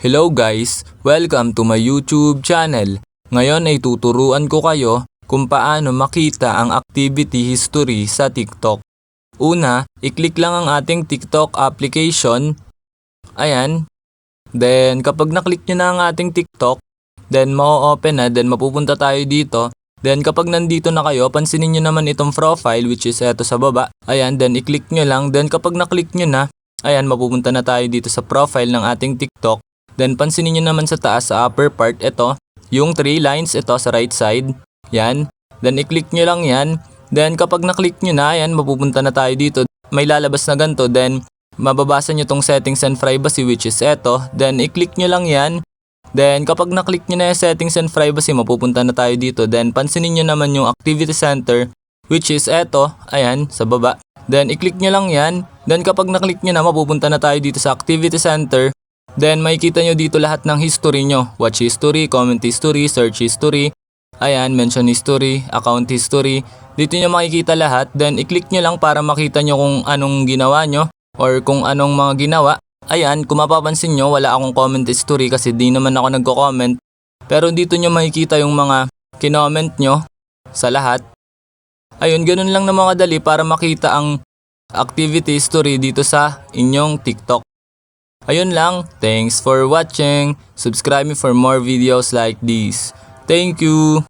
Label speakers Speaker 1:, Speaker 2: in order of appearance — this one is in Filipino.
Speaker 1: Hello guys! Welcome to my YouTube channel. Ngayon ay tuturuan ko kayo kung paano makita ang activity history sa TikTok. Una, i-click lang ang ating TikTok application. Ayan. Then kapag na-click nyo na ang ating TikTok, then ma-open na, then mapupunta tayo dito. Then kapag nandito na kayo, pansinin nyo naman itong profile which is eto sa baba. Ayan, then i-click nyo lang. Then kapag na-click nyo na, ayan, mapupunta na tayo dito sa profile ng ating TikTok. Then pansinin nyo naman sa taas, sa upper part, ito, yung 3 lines, ito sa right side. Yan. Then i-click nyo lang yan. Then kapag na-click nyo na, ayan, mapupunta na tayo dito. May lalabas na ganito. Then mababasa nyo tong settings and privacy which is ito. Then i-click nyo lang yan. Then kapag na-click nyo na yung settings and privacy, mapupunta na tayo dito. Then pansinin nyo naman yung activity center which is eto, ayan, sa baba. Then i-click nyo lang yan. Then kapag na-click nyo na, mapupunta na tayo dito sa activity center. Then makikita nyo dito lahat ng history nyo. Watch history, comment history, search history, ayan, mention history, account history. Dito nyo makikita lahat. Then i-click nyo lang para makita nyo kung anong ginawa nyo or kung anong mga ginawa. Ayan, kung mapapansin nyo, wala akong comment history kasi di naman ako nagko-comment. Pero dito nyo makikita yung mga kinoment nyo sa lahat. Ayun, ganun lang na mga dali para makita ang activity history dito sa inyong TikTok. Ayun lang, thanks for watching. Subscribe me for more videos like this. Thank you!